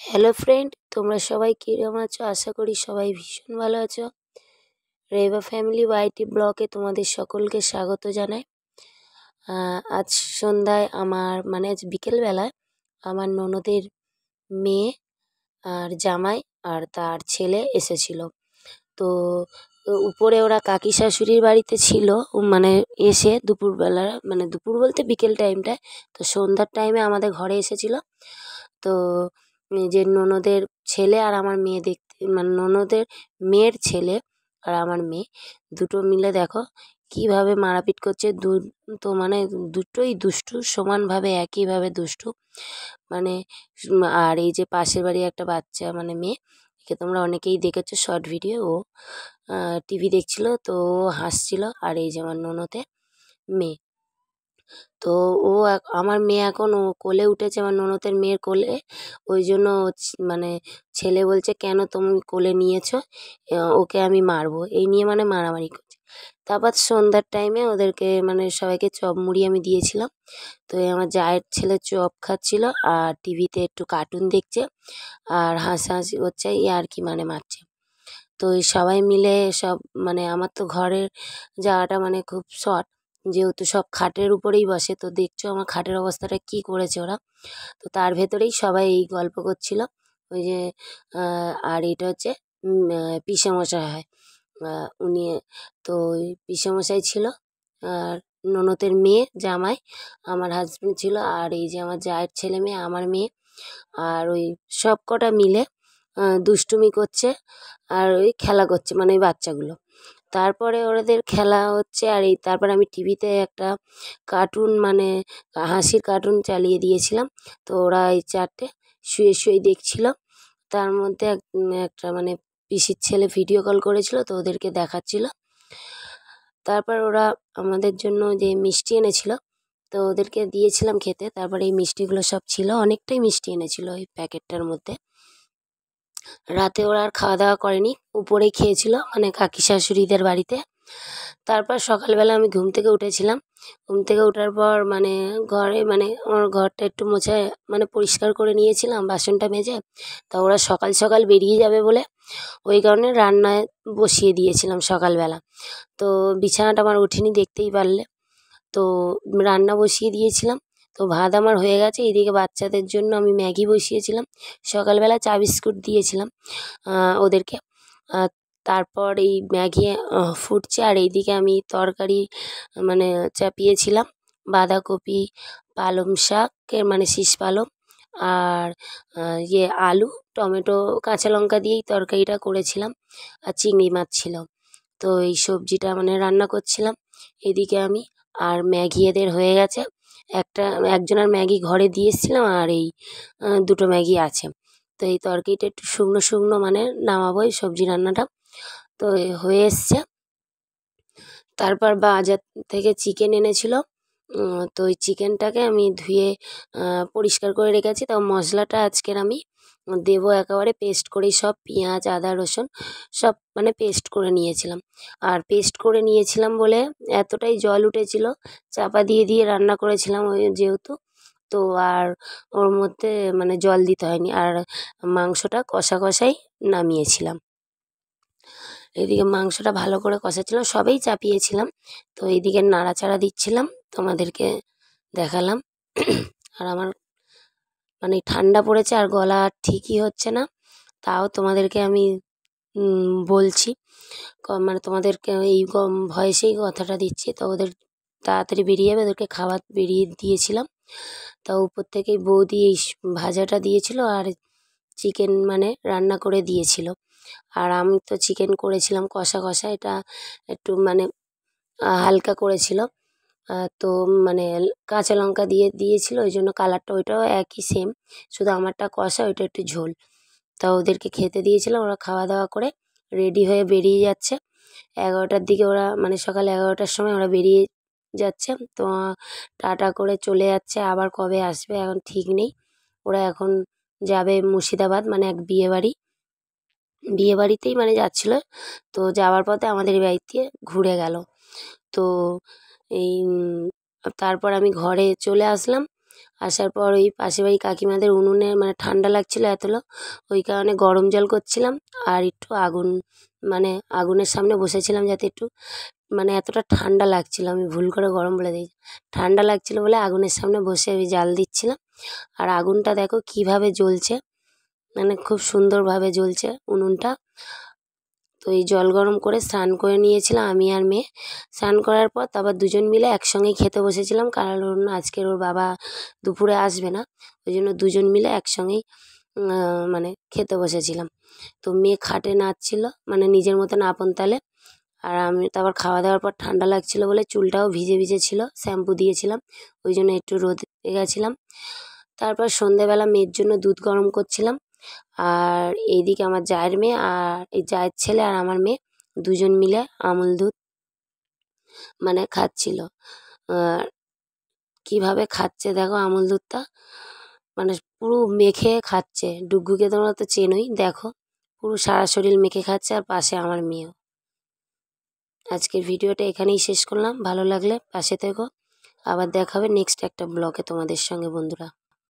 Hello friend, তোমরা সবাই কিরকম আছো? আশা করি সবাই ভীষণ ভালো আছো। রেবা ফ্যামিলি ওয়াইটি ব্লগে তোমাদের সকলকে স্বাগত জানাই। আজ সন্ধ্যায় আজ বিকেলবেলায় আমার ননদের মেয়ে আর জামাই আর তার ছেলে এসেছিল। তো উপরে ওরা কাকি শাশুড়ির বাড়িতে ছিল। এসে দুপুরবেলা, দুপুর বলতে বিকেল টাইমটায়, তো সন্ধ্যার টাইমে আমাদের ঘরে এসেছিল। তো যে ননদের ছেলে আর আমার মেয়ে দেখতে, ননদের মেয়ের ছেলে আর আমার মেয়ে দুটো মিলে দেখো কিভাবে মারাপিট করছে। দুটোই দুষ্টু, সমানভাবে একইভাবে দুষ্টু। মানে আর এই যে পাশের বাড়ি একটা বাচ্চা মেয়ে, একে তোমরা অনেকেই দেখেছো শর্ট ভিডিও। ও টিভি দেখছিল, তো ও হাসছিল। আর এই যে আমার ননদের মেয়ে, তো আমার মেয়ে এখন ও কোলে উঠেছে, আমার ননদের মেয়ের কোলে। ওই জন্য ছেলে বলছে, কেন তুমি কোলে নিয়েছো, ওকে আমি মারবো, এই নিয়ে মারামারি করছে। তারপর সন্ধ্যার টাইমে ওদেরকে সবাইকে চপ মুড়ি আমি দিয়েছিলাম। তো এই আমার জায়ের ছেলে চপ খাচ্ছিল আর টিভিতে একটু কার্টুন দেখছে আর হাসাহাসি করছে, আর কি মারছে। তো এই সবাই মিলে সব আমার তো ঘরের জায়গাটা খুব শর্ট, যেহেতু সব খাটের উপরেই বসে। তো দেখছো আমার খাটের অবস্থাটা কি করেছে ওরা। তো তার ভেতরেই সবাই এই গল্প করছিল। ওই যে আর এটা হচ্ছে পিসেমশাই হয়, উনি। তো ওই পিসেমশাই ছিল আর ননদের মেয়ে জামাই আমার হাজবেন্ড ছিল, আর এই যে আমার জায়ের ছেলে মেয়ে, আমার মেয়ে, আর ওই সব কটা মিলে দুষ্টুমি করছে আর ওই খেলা করছে, ওই বাচ্চাগুলো। তারপরে ওদের খেলা হচ্ছে, আর তারপরে আমি টিভিতে একটা কার্টুন হাসির কার্টুন চালিয়ে দিয়েছিলাম। তো ওরা এই চারটে শুয়ে শুয়ে দেখছিল। তার মধ্যে একটা পিসির ছেলে ভিডিও কল করেছিল, তো ওদেরকে দেখাচ্ছিল। তারপর ওরা আমাদের জন্য যে মিষ্টি এনেছিল, তো ওদেরকে দিয়েছিলাম খেতে। তারপরে এই মিষ্টিগুলো সব ছিল, অনেকটাই মিষ্টি এনেছিল ওই প্যাকেটটার মধ্যে। রাতে ওরা আর খাওয়া দাওয়া করেনি, উপরেই খেয়েছিল কাকি শাশুড়িদের বাড়িতে। তারপর সকালবেলা আমি ঘুম থেকে উঠেছিলাম। ঘুম থেকে ওঠার পর ঘরে আমার ঘরটা একটু মোছা পরিষ্কার করে নিয়েছিলাম, বাসনটা মেজে। তা ওরা সকাল সকাল বেরিয়ে যাবে বলে ওই কারণে রান্নায় বসিয়ে দিয়েছিলাম সকালবেলা। তো বিছানাটা আমার ওঠেনি, দেখতেই পারলে। তো রান্না বসিয়ে দিয়েছিলাম। তো ভাত আমার হয়ে গেছে। এইদিকে বাচ্চাদের জন্য আমি ম্যাগি বসিয়েছিলাম। সকালবেলা চা বিস্কুট দিয়েছিলাম ওদেরকে। তারপর এই ম্যাগি ফুটছে, আর এইদিকে আমি তরকারি চাপিয়েছিলাম বাঁধাকপি, পালং শাকের শীষ পালং, আর আলু, টমেটো, কাঁচা লঙ্কা দিয়েই তরকারিটা করেছিলাম। আর চিংড়ি মাছ ছিল। তো এই সবজিটা রান্না করছিলাম এদিকে আমি। আর ম্যাগি এদের হয়ে গেছে। একজনের ম্যাগি ঘরে দিয়ে এসেছিলাম, আর এই দুটো ম্যাগি আছে। তো এই তরকারিটা একটু শুকনো শুকনো নামাবো এই সবজি রান্নাটা। তো হয়ে এসছে। তারপর বাজার থেকে চিকেন এনেছিল। তো ওই চিকেনটাকে আমি ধুয়ে পরিষ্কার করে রেখেছি। তো মশলাটা আজকের আমি দেবো একেবারে পেস্ট করেই, সব পেঁয়াজ, আদা, রসুন সব পেস্ট করে নিয়েছিলাম। আর পেস্ট করে নিয়েছিলাম বলে এতটাই জল উঠেছিল, চাপা দিয়ে দিয়ে রান্না করেছিলাম ওই যেহেতু। তো আর ওর মধ্যে জল দিতে হয়নি, আর মাংসটা কষা কষাই নামিয়েছিলাম। এদিকে মাংসটা ভালো করে কষাচ্ছিলাম, সবেই চাপিয়েছিলাম। তো এইদিকে নাড়াচাড়া দিচ্ছিলাম, তোমাদেরকে দেখালাম। আর আমার ঠান্ডা পড়েছে আর গলা ঠিকই হচ্ছে না, তাও তোমাদেরকে আমি বলছি। তোমাদেরকে এই ভয়েসেই কথাটা দিচ্ছি। তো ওদের তাড়াতাড়ি বেরিয়ে যাবে, ওদেরকে খাবার বেরিয়ে দিয়েছিলাম। তা উপর থেকেই বৌদি এই ভাজাটা দিয়েছিল আর চিকেন রান্না করে দিয়েছিল। আর আমি তো চিকেন করেছিলাম কষা কষা, এটা একটু হালকা করেছিল। তো কাঁচা লঙ্কা দিয়ে দিয়েছিল, ওই জন্য কালারটা ওইটাও একই সেম, শুধু আমারটা কষা, ওইটা একটু ঝোল। তা ওদেরকে খেতে দিয়েছিলাম। ওরা খাওয়া দাওয়া করে রেডি হয়ে বেরিয়ে যাচ্ছে 11টার দিকে। ওরা সকাল 11টার সময় ওরা বেরিয়ে যাচ্ছে। তো টাটা করে চলে যাচ্ছে, আবার কবে আসবে এখন ঠিক নেই। ওরা এখন যাবে মুর্শিদাবাদ, এক বিয়েবাড়িতেই যাচ্ছিল। তো যাওয়ার পথে আমাদের বাড়িতে ঘুরে গেল। তো এই তারপর আমি ঘরে চলে আসলাম। আসার পর ওই পাশের বাড়ি কাকিমাদের উনুনে মানে ঠান্ডা লাগছিল এতলো, ওই কারণে গরম জল করছিলাম। আর একটু আগুন মানে আগুনের সামনে বসেছিলাম যাতে একটু মানে এতটা ঠান্ডা লাগছিল, আমি ভুল করে গরম বলে দিয়েছি, ঠান্ডা লাগছিল বলে আগুনের সামনে বসে আমি জাল দিচ্ছিলাম। আর আগুনটা দেখো কিভাবে জ্বলছে, মানে খুব সুন্দরভাবে জ্বলছে উনুনটা। তো এই জল গরম করে স্নান করে নিয়েছিলাম আমি আর মেয়ে। স্নান করার পর তারপর দুজন মিলে একসঙ্গেই খেতে বসেছিলাম, কারণ আজকের ওর বাবা দুপুরে আসবে না, ওই জন্য দুজন মিলে একসঙ্গেই মানে খেতে বসেছিলাম। তো মেয়ে খাটে নাচছিল মানে নিজের মতন আপন তালে। আর আমি তারপর খাওয়া দাওয়ার পর ঠান্ডা লাগছিল বলে চুলটাও ভিজে ভিজে ছিল, শ্যাম্পু দিয়েছিলাম, ওই জন্য একটু রোদে গেছিলাম। তারপর সন্ধেবেলা মেয়ের জন্য দুধ গরম করছিলাম। আর এইদিকে আমার জায়ের মেয়ে আর এই জায়ের ছেলে আর আমার মেয়ে দুজন মিলে আমুল দুধ মানে খাচ্ছিল। আর কীভাবে খাচ্ছে দেখো আমুল দুধটা, মানে পুরো মেখে খাচ্ছে। ডুগ্গুকে তোমরা তো চেনোই, দেখো পুরো সারা শরীর মেখে খাচ্ছে, আর পাশে আমার মেয়েও। আজকের ভিডিওটা এখানেই শেষ করলাম, ভালো লাগলে পাশে থেকো, আবার দেখা হবে নেক্সট একটা ব্লগে তোমাদের সঙ্গে বন্ধুরা।